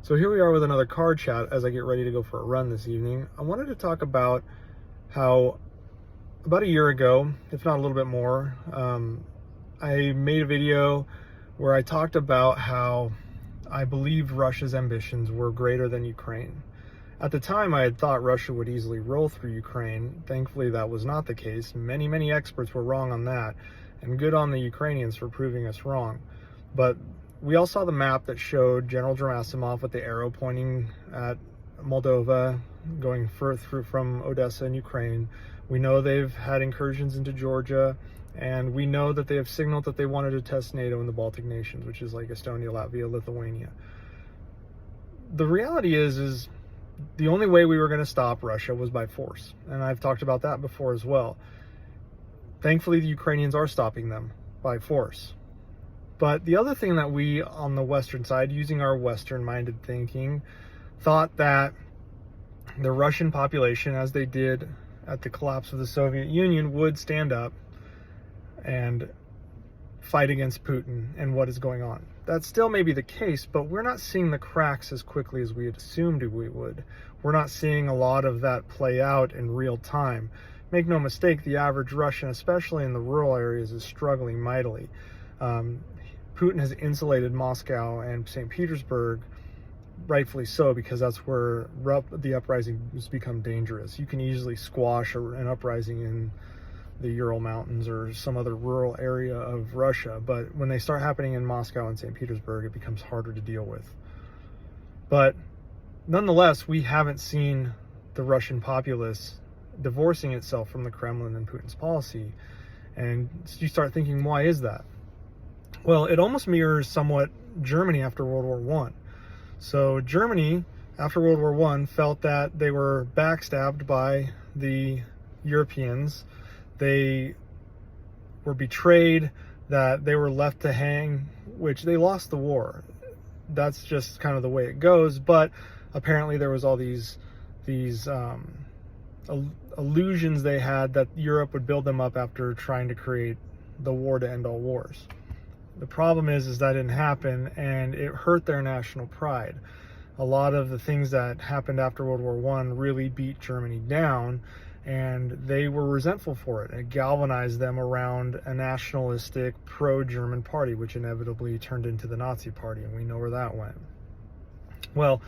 So here we are with another car chat as I get ready to go for a run this evening. I wanted to talk about how about a year ago, if not a little bit more, I made a video where I talked about how I believed Russia's ambitions were greater than Ukraine. At the time, I had thought Russia would easily roll through Ukraine. Thankfully, that was not the case. Many experts were wrong on that, and good on the Ukrainians for proving us wrong. But we all saw the map that showed General Gerasimov with the arrow pointing at Moldova, going through from Odessa in Ukraine. We know they've had incursions into Georgia, and we know that they have signaled that they wanted to test NATO in the Baltic nations, which is like Estonia, Latvia, Lithuania. The reality is the only way we were going to stop Russia was by force, and I've talked about that before as well. Thankfully, the Ukrainians are stopping them by force. But the other thing that we on the Western side, using our Western-minded thinking, thought that the Russian population, as they did at the collapse of the Soviet Union, would stand up and fight against Putin and what is going on. That still may be the case, but we're not seeing the cracks as quickly as we had assumed we would. We're not seeing a lot of that play out in real time. Make no mistake, the average Russian, especially in the rural areas, is struggling mightily. Putin has insulated Moscow and St. Petersburg, rightfully so, because that's where the uprising has become dangerous. You can easily squash an uprising in the Ural Mountains or some other rural area of Russia, but when they start happening in Moscow and St. Petersburg, it becomes harder to deal with. But nonetheless, we haven't seen the Russian populace divorcing itself from the Kremlin and Putin's policy. And you start thinking, why is that? Well, it almost mirrors somewhat Germany after World War I. So Germany, after World War I, felt that they were backstabbed by the Europeans. They were betrayed, that they were left to hang, which they lost the war. That's just kind of the way it goes. But apparently there was all these illusions they had that Europe would build them up after trying to create the war to end all wars. The problem is that didn't happen, and it hurt their national pride. A lot of the things that happened after World War I really beat Germany down, and they were resentful for it. It galvanized them around a nationalistic pro-German party, which inevitably turned into the Nazi Party, and we know where that went. Well,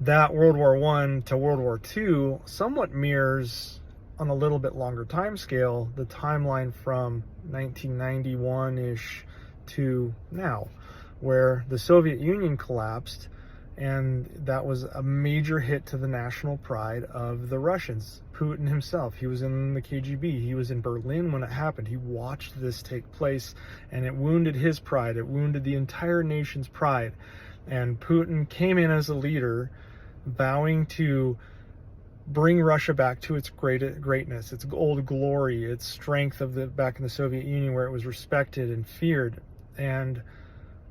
that World War I to World War II somewhat mirrors, on a little bit longer time scale, the timeline from 1991-ish to now, where the Soviet Union collapsed, and that was a major hit to the national pride of the Russians. Putin himself, he was in the KGB, he was in Berlin when it happened. He watched this take place, and it wounded his pride. It wounded the entire nation's pride. And Putin came in as a leader, vowing to bring Russia back to its greatness, its old glory, its strength of back in the Soviet Union, where it was respected and feared. And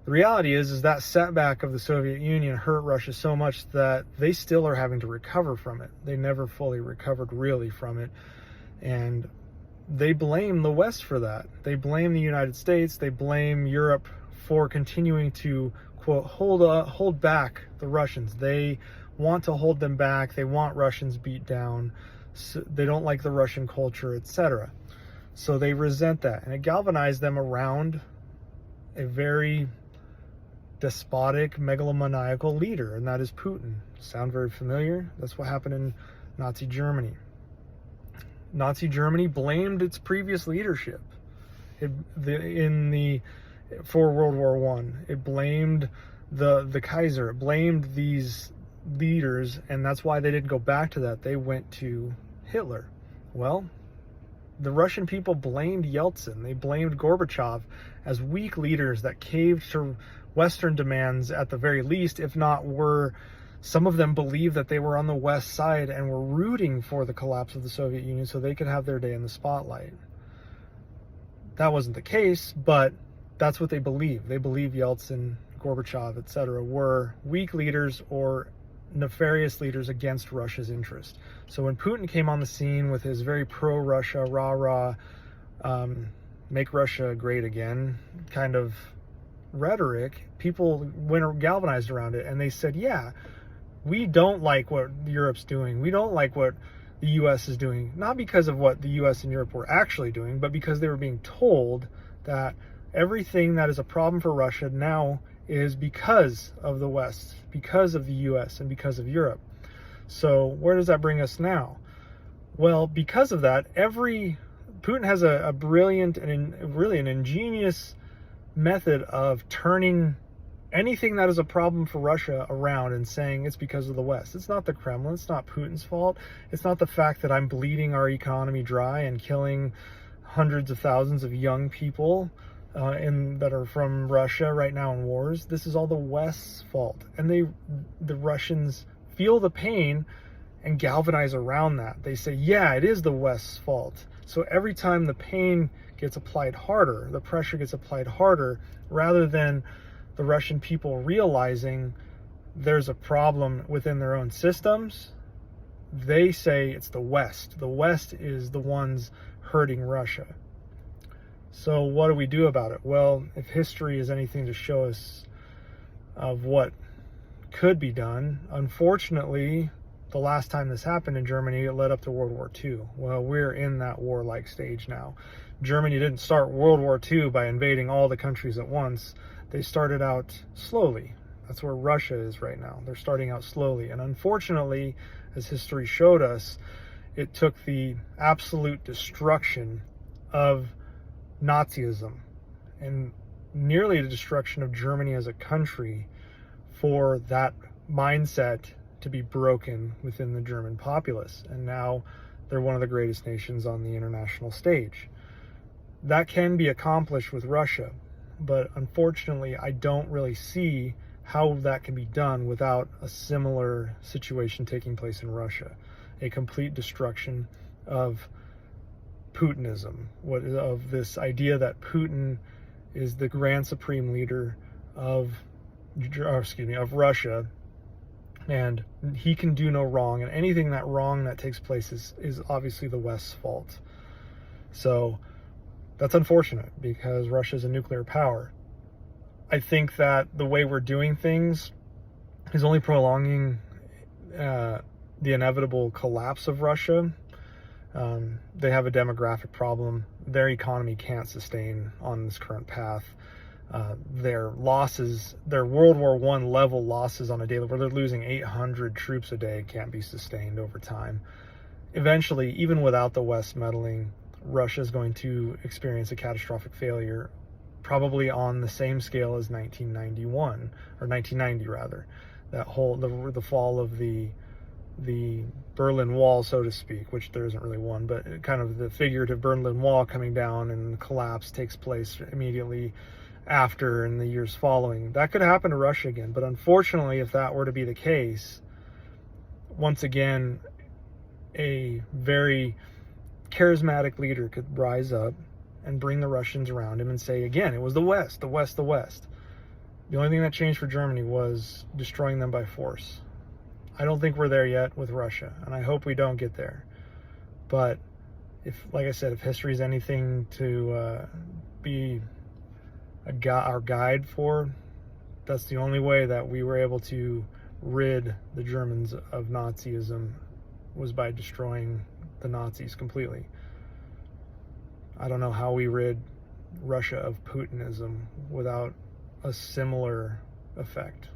the reality is that setback of the Soviet Union hurt Russia so much that they still are having to recover from it. They never fully recovered really from it. And they blame the West for that. They blame the United States. They blame Europe for continuing to, quote, hold back the Russians. They want to hold them back. They want Russians beat down. So they don't like the Russian culture, etc. So they resent that. And it galvanized them around a very despotic, megalomaniacal leader, and that is Putin. Sound very familiar? That's what happened in Nazi Germany. Nazi Germany blamed its previous leadership for World War I. It blamed the Kaiser. It blamed these leaders, and that's why they didn't go back to that. They went to Hitler. Well, the Russian people blamed Yeltsin. They blamed Gorbachev as weak leaders that caved to Western demands at the very least, if not some of them believed that they were on the West side and were rooting for the collapse of the Soviet Union so they could have their day in the spotlight. That wasn't the case, but that's what they believed. They believed Yeltsin, Gorbachev, etc. were weak leaders or nefarious leaders against Russia's interest. So when Putin came on the scene with his very pro-Russia, rah-rah, make Russia great again kind of rhetoric, people went galvanized around it, and they said, yeah, we don't like what Europe's doing. We don't like what the US is doing. Not because of what the US and Europe were actually doing, but because they were being told that everything that is a problem for Russia now is because of the West, because of the US, and because of Europe. So where does that bring us now? Well, because of that, Putin has a brilliant and really an ingenious method of turning anything that is a problem for Russia around and saying it's because of the West. It's not the Kremlin. It's not Putin's fault. It's not the fact that I'm bleeding our economy dry and killing hundreds of thousands of young people that are from Russia right now in wars. This is all the West's fault. And the Russians feel the pain and galvanize around that. They say, yeah, it is the West's fault. So every time the pain gets applied harder, the pressure gets applied harder, rather than the Russian people realizing there's a problem within their own systems, they say it's the West. The West is the ones hurting Russia. So what do we do about it? Well, if history is anything to show us of what could be done, unfortunately, the last time this happened in Germany, it led up to World War II. Well, we're in that warlike stage now. Germany didn't start World War II by invading all the countries at once. They started out slowly. That's where Russia is right now. They're starting out slowly. And unfortunately, as history showed us, it took the absolute destruction of Nazism and nearly the destruction of Germany as a country for that mindset to be broken within the German populace. And now they're one of the greatest nations on the international stage. That can be accomplished with Russia, but unfortunately, I don't really see how that can be done without a similar situation taking place in Russia. A complete destruction of Putinism, of this idea that Putin is the grand supreme leader of Russia, and he can do no wrong, and anything that wrong that takes place is obviously the West's fault. So that's unfortunate because Russia is a nuclear power. I think that the way we're doing things is only prolonging the inevitable collapse of Russia. They have a demographic problem. Their economy can't sustain on this current path. Their losses, their World War I level losses on a daily, where they're losing 800 troops a day, can't be sustained over time. Eventually, even without the West meddling, Russia is going to experience a catastrophic failure, probably on the same scale as 1991, or 1990 rather. That whole, the fall of the Berlin Wall, so to speak, which there isn't really one, but kind of the figurative Berlin Wall coming down, and the collapse takes place immediately after in the years following. That could happen to Russia again, but unfortunately, if that were to be the case, once again, a very charismatic leader could rise up and bring the Russians around him and say, again, it was the West, the West, the West. The only thing that changed for Germany was destroying them by force. I don't think we're there yet with Russia, and I hope we don't get there. But if, like I said, if history is anything to be our guide for, that's the only way that we were able to rid the Germans of Nazism, was by destroying the Nazis completely. I don't know how we rid Russia of Putinism without a similar effect.